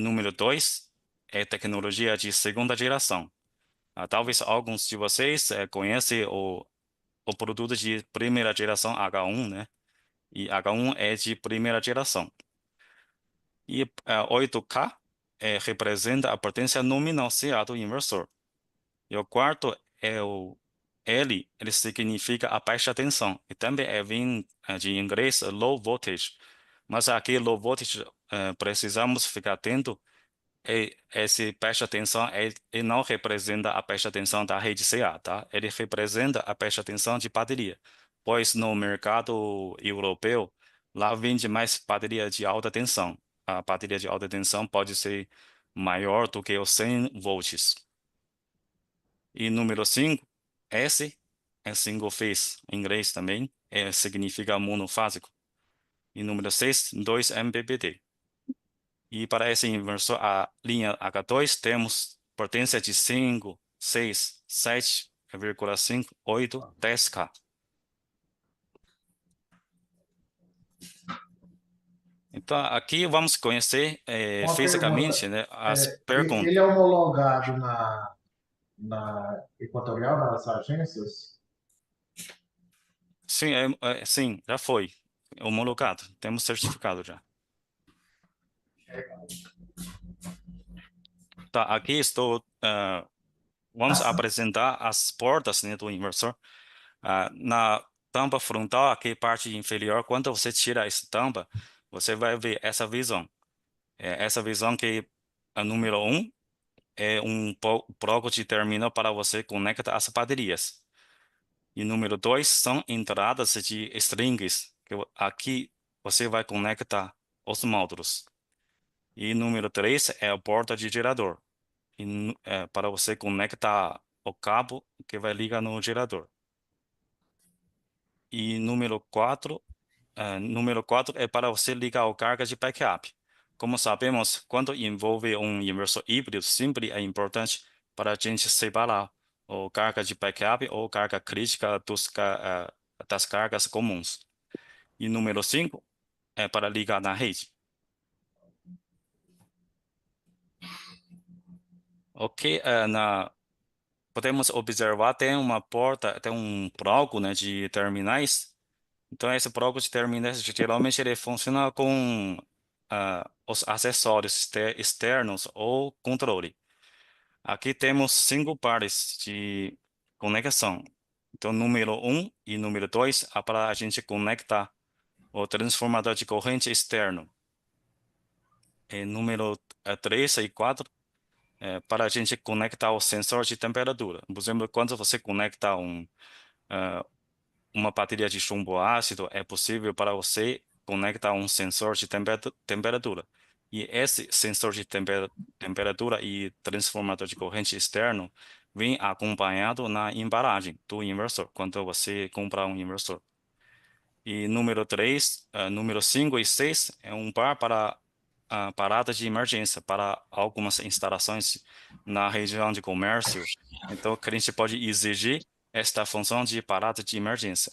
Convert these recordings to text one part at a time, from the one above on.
Número 2 é tecnologia de segunda geração. Talvez alguns de vocês conhecem o produto de primeira geração H1, né? E H1 é de primeira geração. E 8K representa a potência nominal CA do inversor. E o quarto é o L, ele significa a baixa tensão. E também vem de inglês low voltage. Mas aqui low voltage precisamos ficar atento. Esse baixa tensão ele não representa a baixa tensão da rede CA, tá? Ele representa a baixa tensão de bateria. Pois no mercado europeu, lá vende mais bateria de alta tensão. A bateria de alta tensão pode ser maior do que os 100 volts. E número 5, S é single phase, em inglês também, significa monofásico. E número 6, 2 MPPT. E para esse inversor, a linha H2, temos potência de 5, 6, 7,5, 8, 10K. Então, aqui vamos conhecer Uma fisicamente, pergunta. né, as Ele perguntas. é homologado na Equatorial, nas agências? Sim, sim, já foi homologado. Temos certificado já. Tá, aqui estou. Vamos apresentar as portas, né, do inversor. Na tampa frontal, aqui parte inferior, quando você tira essa tampa, você vai ver essa visão. Essa visão que a número um é um bloco de terminal para você conectar as baterias. E número 2 são entradas de strings, que aqui você vai conectar os módulos. E número 3 é a porta de gerador, e, para você conectar o cabo que vai ligar no gerador. E número 4 é para você ligar o carga de backup. Como sabemos, quando envolve um inversor híbrido, sempre é importante para a gente separar o carga de backup ou carga crítica das cargas comuns. E número 5 é para ligar na rede. Ok, podemos observar tem uma porta, tem um bloco, né, de terminais. Então, esse bloco de terminais, geralmente, ele funciona com os acessórios externos ou controle. Aqui temos 5 pares de conexão. Então, número um e número 2 é para a gente conectar o transformador de corrente externo. E número 3 e 4 é para a gente conectar o sensor de temperatura. Por exemplo, quando você conecta ah, uma bateria de chumbo ácido, é possível para você conectar um sensor de temperatura. E esse sensor de temperatura e transformador de corrente externo vem acompanhado na embalagem do inversor, quando você compra um inversor. E número 3, número 5 e 6 é um par para parada de emergência para algumas instalações na região de comércio. Então, o cliente pode exigir esta função de parada de emergência.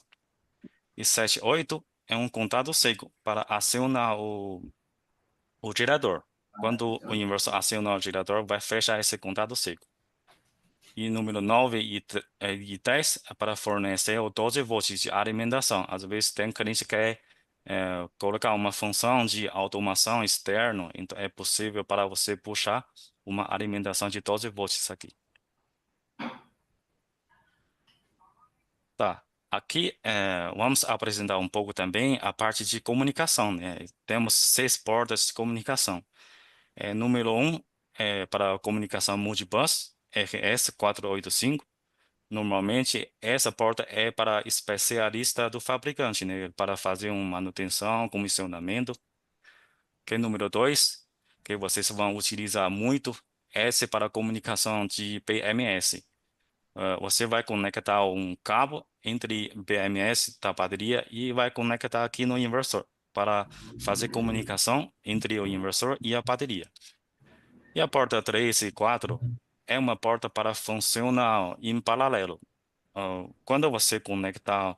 E 7, 8 é um contato cego para acionar o gerador. Quando o inversor aciona o gerador, vai fechar esse contato cego. E número 9 e 10 é para fornecer o 12 volts de alimentação. Às vezes tem cliente que quer colocar uma função de automação externa, então é possível para você puxar uma alimentação de 12 volts aqui. Tá. Aqui vamos apresentar um pouco também a parte de comunicação, né? Temos 6 portas de comunicação. Número um é para comunicação Modbus RS485. Normalmente, essa porta é para especialista do fabricante, né? Para fazer uma manutenção, comissionamento. Que número 2, que vocês vão utilizar muito, essa é para comunicação de BMS. Você vai conectar um cabo entre BMS da bateria e vai conectar aqui no inversor para fazer comunicação entre o inversor e a bateria. E a porta 3 e 4 é uma porta para funcionar em paralelo. Quando você conectar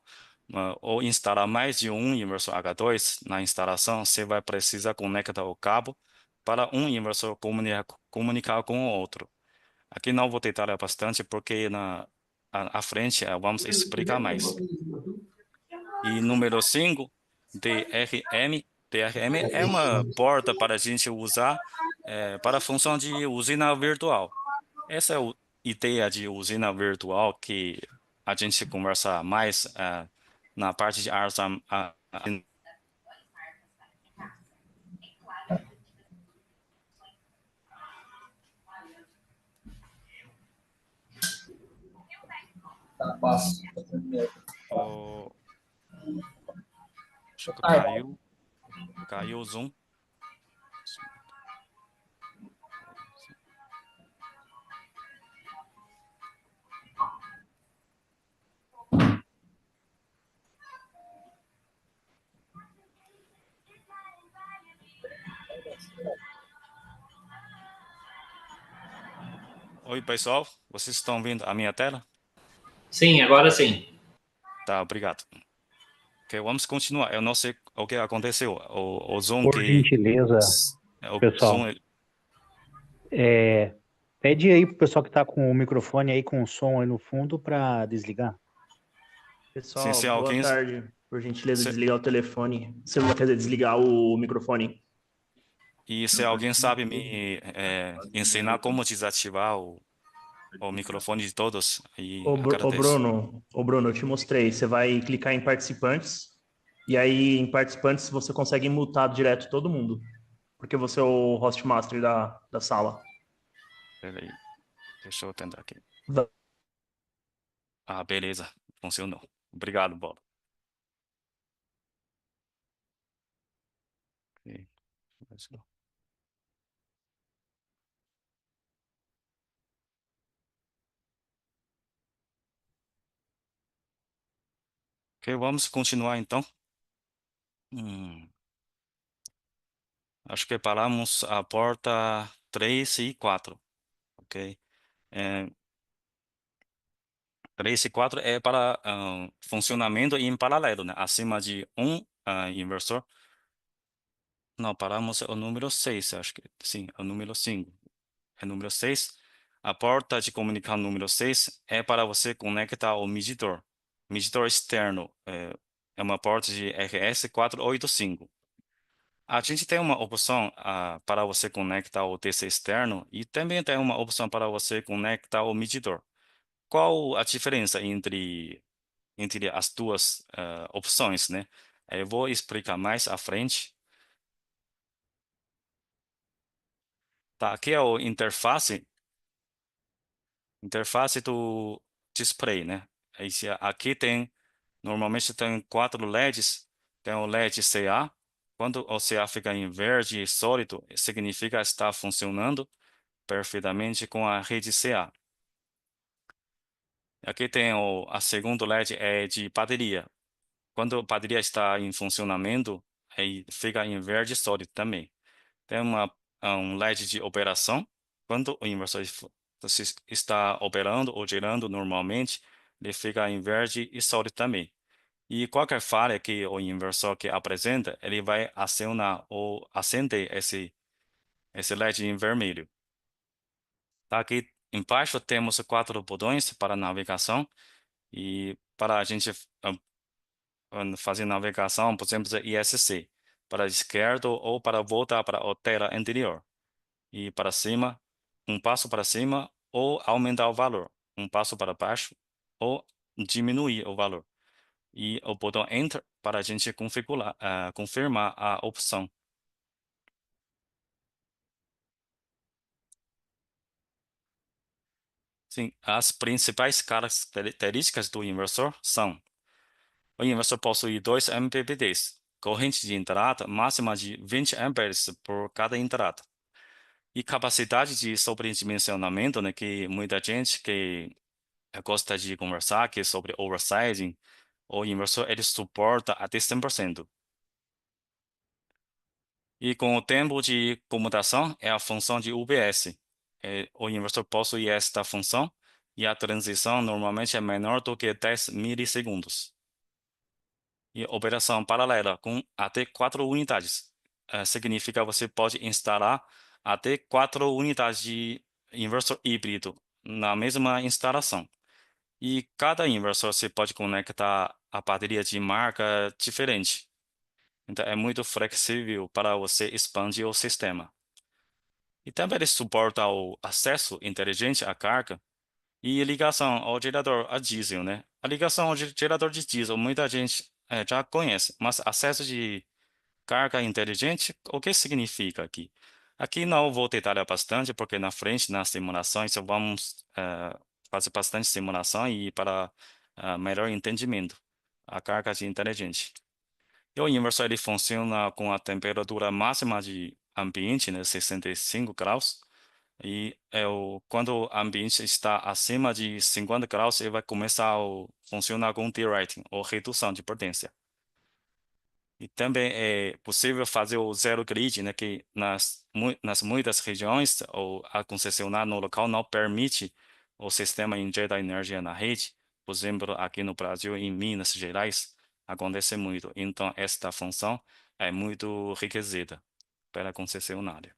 ou instalar mais de um inversor H2 na instalação, você vai precisar conectar o cabo para um inversor comunicar com o outro. Aqui não vou detalhar bastante porque à frente vamos explicar mais. E número 5, DRM. DRM é uma porta para a gente usar para a função de usina virtual. Essa é a ideia de usina virtual que a gente conversa mais na parte de artes. Tá, passo. O, acho que caiu o Zoom. Oi, pessoal, vocês estão vendo a minha tela? Sim, agora sim. Tá, obrigado. Ok, vamos continuar. Eu não sei o que aconteceu. O Zoom Por que gentileza, o Zoom, pessoal, pede aí pro pessoal que tá com o microfone aí com o som aí no fundo para desligar. se Pessoal, boa alguém tarde. Por gentileza, se, desligar o telefone. Quer dizer, desligar o microfone. e se alguém sabe me ensinar como desativar o microfone de todos, aí agradeço. Bruno, eu te mostrei. Você vai clicar em participantes, e aí em participantes você consegue mutar direto todo mundo, porque você é o host master da sala. Peraí, deixa eu tentar aqui. Va- Ah, beleza, funcionou. Obrigado, Bola. Ok, let's go. Ok, vamos continuar então. Hum, acho que paramos a porta 3 e 4. Ok. É, 3 e 4 é para funcionamento em paralelo, né? Acima de um inversor. Não, paramos o número 6, acho que sim, o número 5. É número 6. A porta de comunicação número 6 é para você conectar o medidor. Medidor externo é uma porta de RS485. A gente tem uma opção para você conectar o DC externo e também tem uma opção para você conectar o medidor. Qual a diferença entre as duas opções, né? Eu vou explicar mais à frente. Tá, aqui é o interface do display, né? Aqui normalmente tem quatro LEDs. Tem o LED CA. Quando o CA fica em verde e sólido, significa estar funcionando perfeitamente com a rede CA. Aqui tem a segunda LED é de bateria. Quando a bateria está em funcionamento, aí fica em verde sólido também. Tem um LED de operação. Quando o inversor está operando ou girando normalmente, ele fica em verde e sólido também. E qualquer falha que o inversor que apresenta, ele vai acionar ou acender esse LED em vermelho. Tá, aqui embaixo temos quatro botões para navegação e para a gente fazer navegação, por exemplo, ISC, para a esquerda ou para voltar para a tela anterior. E para cima, um passo para cima ou aumentar o valor, um passo para baixo ou diminuir o valor. E o botão Enter para a gente confirmar a opção. Sim, as principais características do inversor são: o inversor possui dois MPPTs, corrente de entrada máxima de 20 amperes por cada entrada, e capacidade de sobredimensionamento, né, que muita gente que gosta de conversar que é sobre oversizing, o inversor ele suporta até 100%. E com o tempo de comutação é a função de UBS. O inversor possui esta função e a transição normalmente é menor do que 10 milissegundos. E operação paralela com até 4 unidades. significa você pode instalar até 4 unidades de inversor híbrido na mesma instalação. E cada inversor você pode conectar a bateria de marca diferente. Então, é muito flexível para você expandir o sistema. E também ele suporta o acesso inteligente à carga e ligação ao gerador a diesel, né? A ligação ao gerador de diesel, muita gente já conhece, mas acesso de carga inteligente, o que significa aqui? Aqui não vou detalhar bastante, porque na frente, nas simulações, vamos fazer bastante simulação e para melhor entendimento, a carga de inteligente. E o inversor ele funciona com a temperatura máxima de ambiente, né, 65 graus. E quando o ambiente está acima de 50 graus, ele vai começar a funcionar com derating, ou redução de potência. E também é possível fazer o zero grid, né, que nas muitas regiões a concessionária no local não permite o sistema injetar energia na rede. Por exemplo, aqui no Brasil, em Minas Gerais, acontece muito. Então, esta função é muito requisita para a concessionária.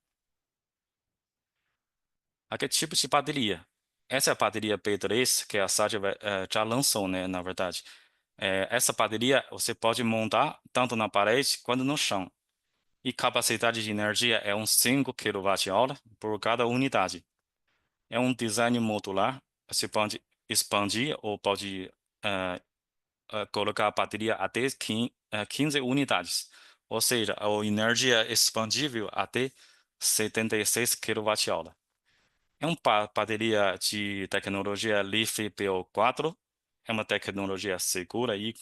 Aqui tipo de bateria. Essa é a bateria P3 que a SAD já lançou, né, na verdade. Essa bateria você pode montar tanto na parede quanto no chão. E capacidade de energia é uns 5 kWh por cada unidade. É um design modular. Você pode expandir ou pode colocar a bateria até 15 unidades. Ou seja, a energia expandível até 76 kWh. É uma bateria de tecnologia LiFePO4. É uma tecnologia segura e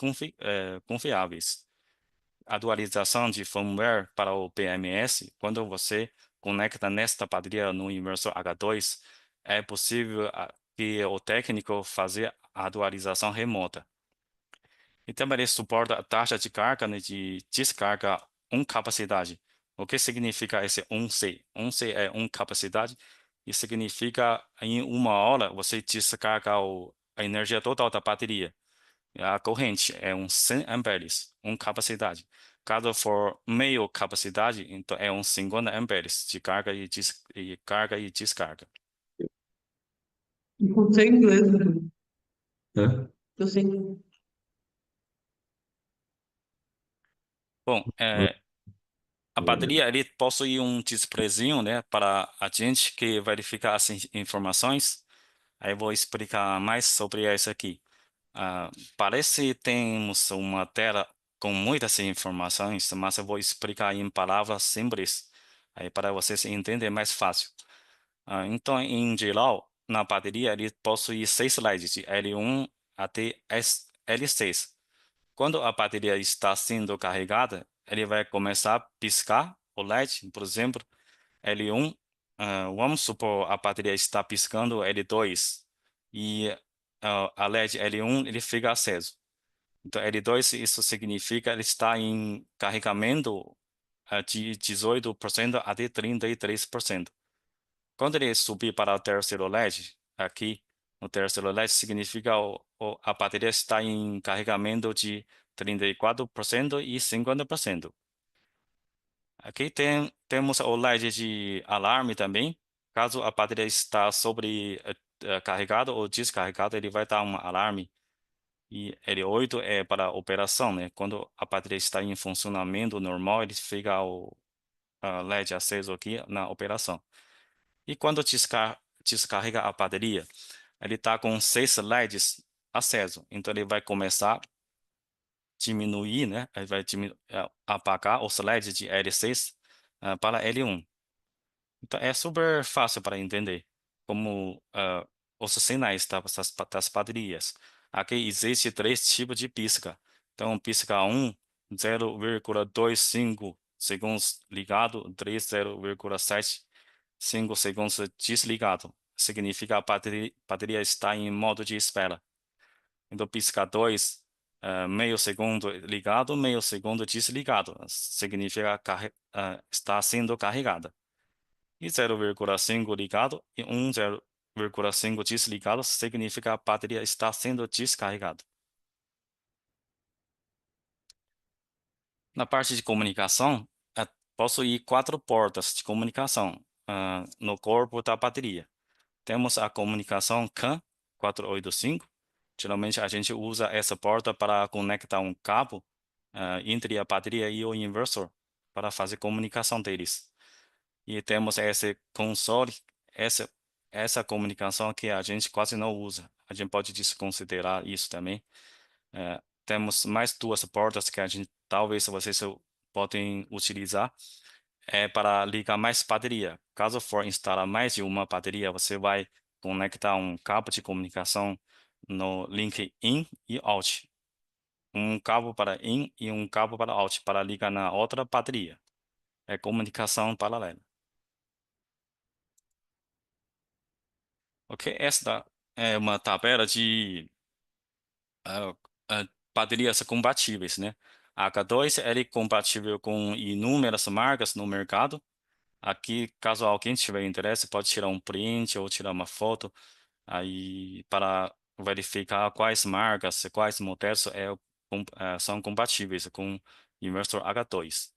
confiável. A atualização de firmware para o BMS, quando você conecta nesta bateria no inversor H2, é possível que o técnico fazer a atualização remota. E também ele suporta a taxa de carga, né, de descarga 1 capacidade. O que significa esse 1C? 1C é 1 capacidade e significa em 1 hora você descarga a energia total da bateria. A corrente é 100 amperes, 1 capacidade. Caso for meio capacidade, então é 50 amperes de carga e descarga. Eu sei inglês, né? Eu sei inglês. Bom, a bateria ele possui um displayzinho, né, para a gente que verifica as informações. Aí eu vou explicar mais sobre isso aqui. Parece que temos uma tela com muitas informações, mas eu vou explicar em palavras simples, aí para vocês entenderem mais fácil. Então, em geral, na bateria ele possui 6 LEDs, de L1 até L6. Quando a bateria está sendo carregada, ele vai começar a piscar o LED, por exemplo, L1. Vamos supor a bateria está piscando L2 e a LED L1 ele fica aceso. Então, L2, isso significa ele está em carregamento de 18% até 33%. Quando ele subir para o terceiro LED, aqui no terceiro LED, significa a bateria está em carregamento de 34% e 50%. Aqui temos o LED de alarme também. Caso a bateria está carregada ou descarregada, ele vai dar um alarme. E L8 é para operação, né? Quando a bateria está em funcionamento normal, ele fica o LED aceso aqui na operação. E quando descarrega a bateria, ele está com 6 LEDs acesos. Então ele vai começar a diminuir, né? Ele vai apagar os LEDs de L6 para L1. Então é super fácil para entender como os sinais das baterias. Aqui existe 3 tipos de pisca. Então, pisca 1, 0,25 segundos ligado, 3, 0,75 segundos desligado. Significa a bateria está em modo de espera. Então, pisca 2, meio segundo ligado, meio segundo desligado. Significa está sendo carregada. E 0,5 ligado e 0,5 desligado significa a bateria está sendo descarregada. Na parte de comunicação, possui 4 portas de comunicação no corpo da bateria. Temos a comunicação CAN 485. Geralmente a gente usa essa porta para conectar um cabo entre a bateria e o inversor para fazer comunicação deles. E temos esse console, essa comunicação que a gente quase não usa. A gente pode desconsiderar isso também. Temos mais 2 portas que a gente talvez vocês podem utilizar para ligar mais bateria. Caso for instalar mais de uma bateria, você vai conectar um cabo de comunicação no link in e out. Um cabo para in e um cabo para out para ligar na outra bateria. É comunicação paralela. Ok, esta é uma tabela de baterias compatíveis, né? A H2 é compatível com inúmeras marcas no mercado. Aqui, caso alguém tiver interesse, pode tirar um print ou tirar uma foto aí para verificar quais marcas, quais modelos são compatíveis com inversor H2.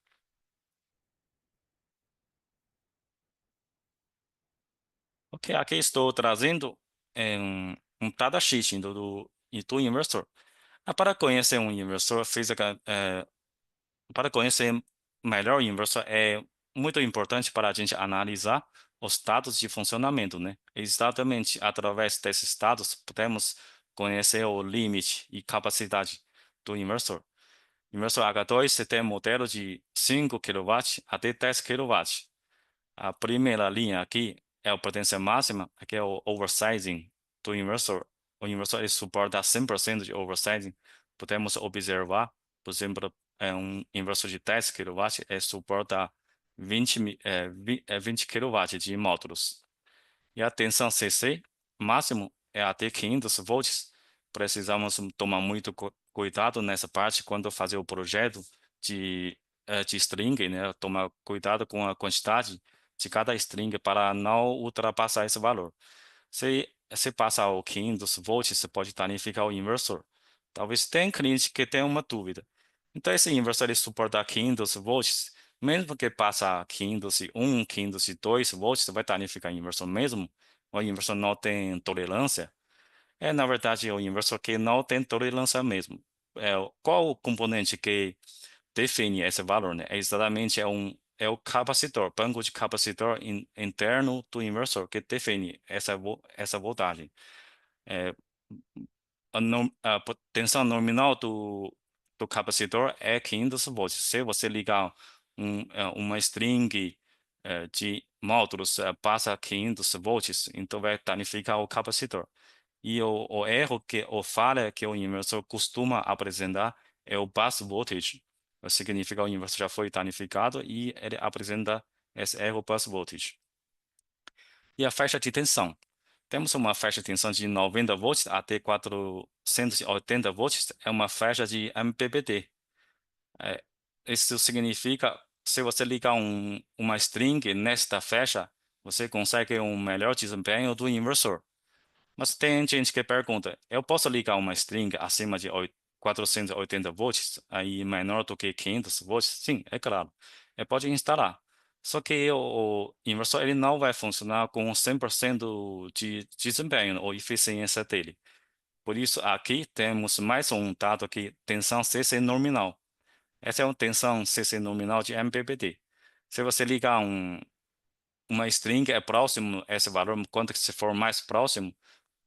Ok, aqui estou trazendo um datasheet do inversor. Para conhecer um inversor física, para conhecer melhor o inversor é muito importante para a gente analisar os dados de funcionamento, né? Exatamente através desses dados podemos conhecer o limite e capacidade do inversor. Inversor H2 tem modelo de 5 kW até 10 kW. A primeira linha aqui é a potência máxima, aqui é o oversizing do inversor. O inversor ele suporta 100% de oversizing. Podemos observar, por exemplo, um inversor de 10 kW suporta 20 kW de módulos. E a tensão CC máximo é até 500 volts. Precisamos tomar muito cuidado nessa parte quando fazer o projeto de string, né? Tomar cuidado com a quantidade de cada string para não ultrapassar esse valor. Se passar o 500 volts, você pode danificar o inversor. Talvez tenha cliente que tenha uma dúvida. Então, esse inversor ele suporta 500 volts, mesmo que passe 501, 502 volts, vai danificar o inversor mesmo. O inversor não tem tolerância. Na verdade, o inversor que não tem tolerância mesmo. Qual o componente que define esse valor, né? Exatamente é o capacitor, banco de capacitor interno do inversor que define essa voltagem. A tensão nominal do capacitor é 500 volts. Se você ligar uma string de módulos passa 500 volts, então vai danificar o capacitor. E o erro o falha que o inversor costuma apresentar é o bus voltage. Significa que o inversor já foi danificado e ele apresenta esse erro bus voltage. E a faixa de tensão. Temos uma faixa de tensão de 90 volts até 480 volts, é uma faixa de MPPT. Isso significa, se você ligar uma string nesta faixa, você consegue um melhor desempenho do inversor. Mas tem gente que pergunta, eu posso ligar uma string acima de 480 volts, aí menor do que 500 volts? Sim, é claro. Pode instalar. Só que o inversor ele não vai funcionar com 100% de desempenho ou eficiência dele. Por isso, aqui temos mais um dado aqui, tensão CC nominal. Essa é uma tensão CC nominal de MPPT. Se você ligar uma string é próximo a esse valor, quanto que se for mais próximo,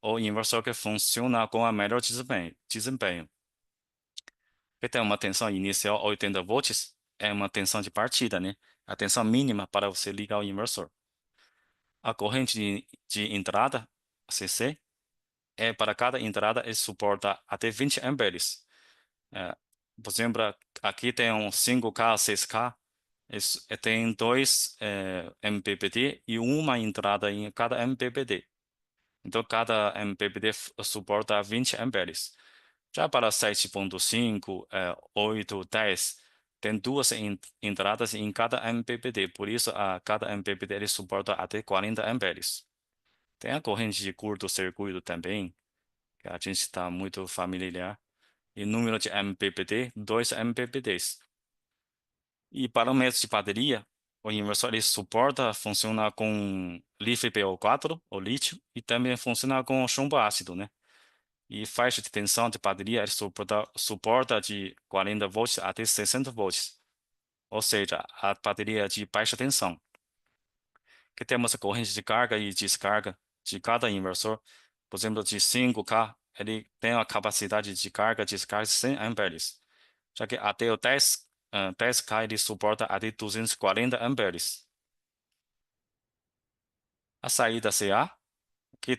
o inversor que funciona com a melhor desempenho. Que tem uma tensão inicial 80 volts, é uma tensão de partida, né? A tensão mínima para você ligar o inversor. A corrente de entrada, CC, para cada entrada, ele suporta até 20 amperes. Por exemplo, aqui tem um 5K, 6K, tem dois MPPT e uma entrada em cada MPPT. Então, cada MPPT suporta 20 amperes. Já para 7.5, 8, 10, tem duas entradas em cada MPPT. Por isso, cada MPPT ele suporta até 40 amperes. Tem a corrente de curto-circuito também, que a gente está muito familiar. E número de MPPT, 2 MPPTs. E para o método de bateria, o inversor ele suporta funciona com LiFePO4, ou lítio, e também funciona com chumbo ácido, né? E faixa de tensão de bateria ele suporta de 40 volts até 60 volts, ou seja, a bateria de baixa tensão. Que temos a corrente de carga e descarga de cada inversor. Por exemplo, de 5K, ele tem a capacidade de carga e descarga de 100 amperes. Já que até o 10K ele suporta até 240 amperes. A saída CA, que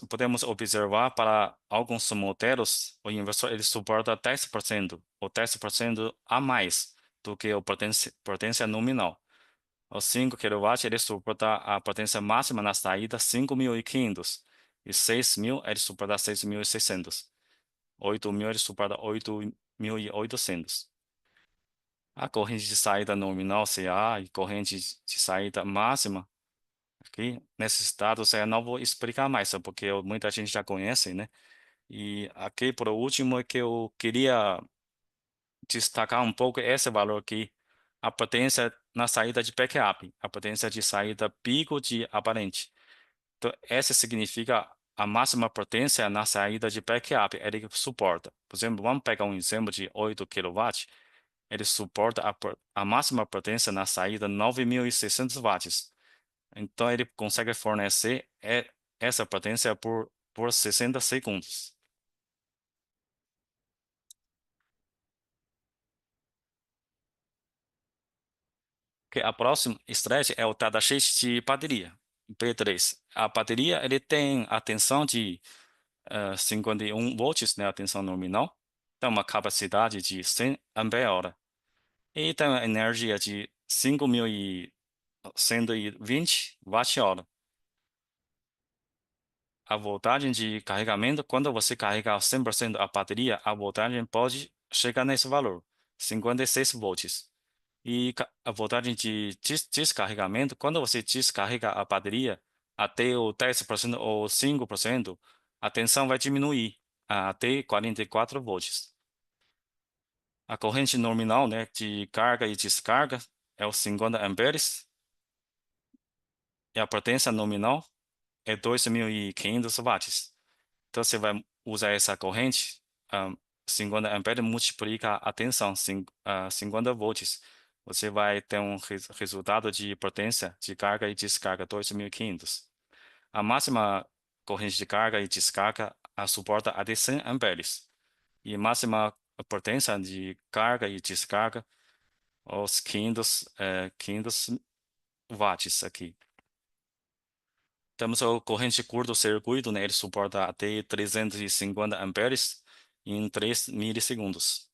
podemos observar para alguns modelos, o inversor ele suporta 10% ou 10% a mais do que a potência nominal. O 5 kW ele suporta a potência máxima na saída 5.500 e 6.000 ele suporta 6.600. 8.000 ele suporta 8.800. A corrente de saída nominal CA e corrente de saída máxima aqui nesses dados eu não vou explicar mais, porque muita gente já conhece, né? E aqui por último é que eu queria destacar um pouco esse valor aqui, a potência na saída de backup, a potência de saída pico de aparente. Então, essa significa a máxima potência na saída de backup, ele suporta. Por exemplo, vamos pegar um exemplo de 8 kW, ele suporta a máxima potência na saída 9.600 watts. Então, ele consegue fornecer essa potência por 60 segundos. Que a próxima estresse é o datasheet de bateria, P3. A bateria ele tem a tensão de 51 volts, né, a tensão nominal, tem uma capacidade de 100 ampere-hora e tem uma energia de 5.120 watt-hora. A voltagem de carregamento, quando você carregar 100% a bateria, a voltagem pode chegar nesse valor, 56 volts. E a voltagem de descarregamento, quando você descarrega a bateria até o 10% ou 5%, a tensão vai diminuir até 44 volts. A corrente nominal, né, de carga e descarga é os 50 amperes e a potência nominal é 2.500 watts. Então, você vai usar essa corrente, 50 amperes multiplica a tensão, 50 volts. Você vai ter um resultado de potência de carga e descarga 2.500. A máxima corrente de carga e descarga suporta até 100 amperes. E máxima potência de carga e descarga, os 500 watts aqui. Temos o corrente curto-circuito, né? Ele suporta até 350 amperes em 3 milissegundos.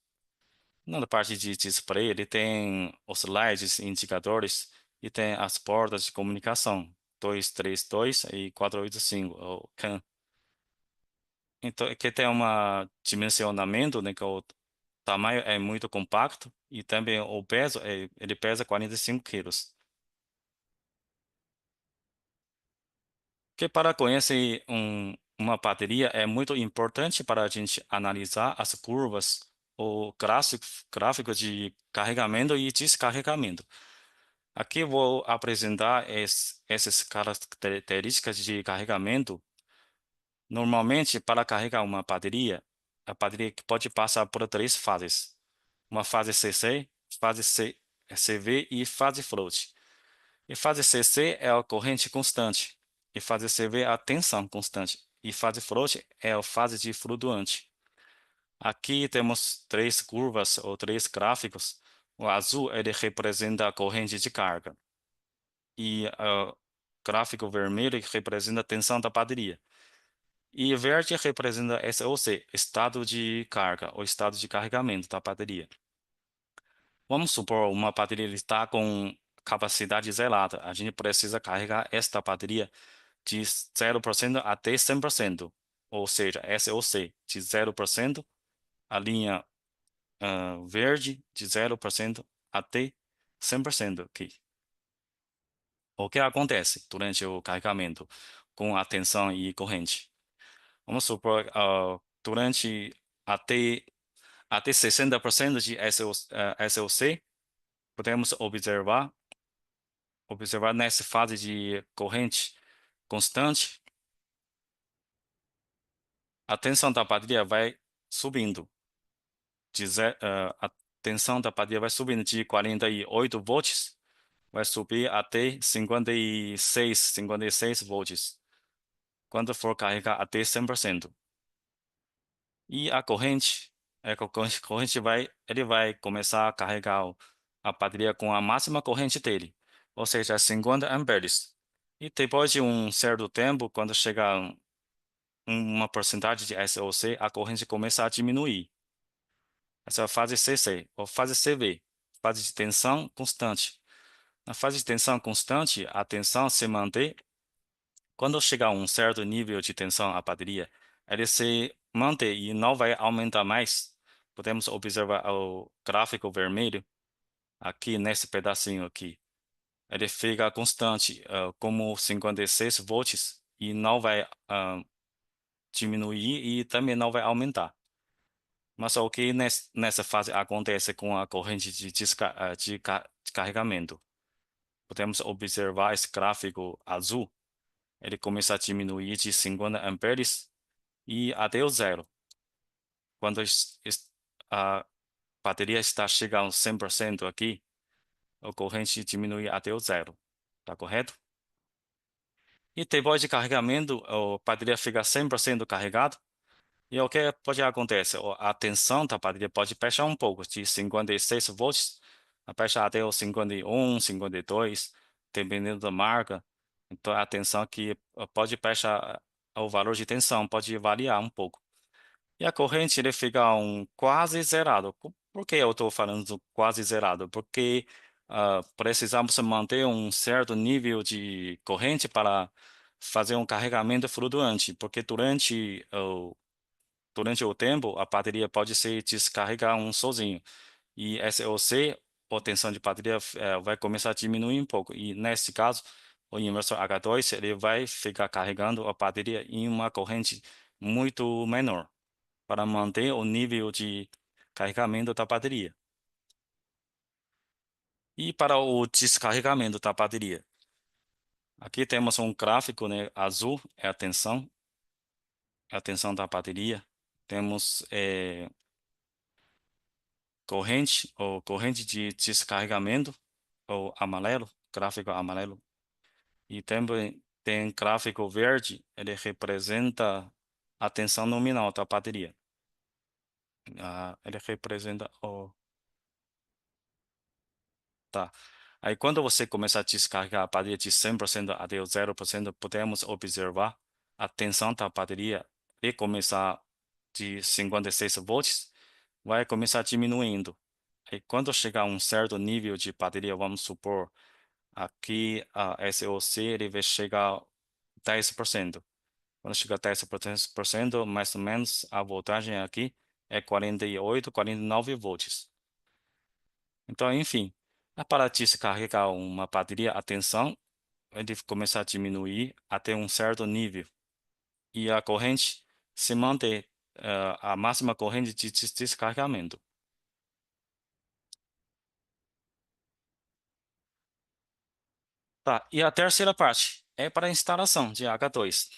Na parte de display, ele tem os LEDs, indicadores, e tem as portas de comunicação, 232 e 485, o CAN. Então, aqui tem um dimensionamento, né, que o tamanho é muito compacto e também o peso, ele pesa 45 quilos. Que para conhecer uma bateria é muito importante para a gente analisar as curvas ou gráficos de carregamento e descarregamento. Aqui eu vou apresentar essas características de carregamento. Normalmente, para carregar uma bateria, a bateria pode passar por três fases. Uma fase CC, fase CV e fase float. E fase CC é a corrente constante. E fase CV é a tensão constante. E fase float é a fase de flutuante. Aqui temos três curvas ou três gráficos. O azul ele representa a corrente de carga. E o gráfico vermelho representa a tensão da bateria. E o verde representa SOC, estado de carga ou estado de carregamento da bateria. Vamos supor uma bateria está com capacidade zerada. A gente precisa carregar esta bateria de 0% até 100%, ou seja, SOC de 0%, a linha verde de 0% até 100% aqui. O que acontece durante o carregamento com a tensão e corrente? Vamos supor, durante até 60% de SOC, podemos observar nessa fase de corrente constante, a tensão da bateria vai subindo. A tensão da bateria vai subindo de 48 volts, vai subir até 56 volts, quando for carregar até 100%. E ele vai começar a carregar a bateria com a máxima corrente dele, ou seja, 50 amperes. E depois de um certo tempo, quando chegar uma porcentagem de SOC, a corrente começa a diminuir. Essa é a fase CC, ou fase CV, fase de tensão constante. Na fase de tensão constante, a tensão se mantém. Quando chegar a um certo nível de tensão a bateria, ele se mantém e não vai aumentar mais. Podemos observar o gráfico vermelho aqui nesse pedacinho aqui. Ele fica constante, como 56 volts e não vai diminuir e também não vai aumentar. Mas o que nessa fase acontece com a corrente de carregamento? Podemos observar esse gráfico azul. Ele começa a diminuir de 50 amperes e até o zero. Quando a bateria está chegando 100% aqui, a corrente diminui até o zero. Tá correto? E depois de carregamento, a bateria fica 100% carregada. E o que pode acontecer? A tensão da bateria pode baixar um pouco, de 56 volts, a baixar até os 51, 52, dependendo da marca. Então, a tensão aqui pode baixar, o valor de tensão pode variar um pouco. E a corrente ele fica quase zerado. Por que eu estou falando quase zerado? Porque precisamos manter um certo nível de corrente para fazer um carregamento flutuante, porque durante o tempo, a bateria pode se descarregar sozinho. E SOC, a tensão de bateria, vai começar a diminuir um pouco. E nesse caso, o inversor H2 ele vai ficar carregando a bateria em uma corrente muito menor para manter o nível de carregamento da bateria. E para o descarregamento da bateria, aqui temos um gráfico, né? Azul é a tensão da bateria. Temos corrente de descarregamento, ou amarelo, gráfico amarelo. E também tem gráfico verde, ele representa a tensão nominal da bateria. Ele representa o... Tá. Aí quando você começar a descarregar a bateria de 100% até o 0%, podemos observar a tensão da bateria e começar de 56 volts, vai começar diminuindo. Aí quando chegar a um certo nível de bateria, vamos supor, aqui a SOC ele vai chegar a 10%. Quando chegar a 10%, mais ou menos a voltagem aqui é 48, 49 volts. Então, enfim, para descarregar uma bateria, a tensão ele começa a diminuir até um certo nível. E a corrente se mantém a máxima corrente de descarregamento. Tá, e a terceira parte é para a instalação de H2.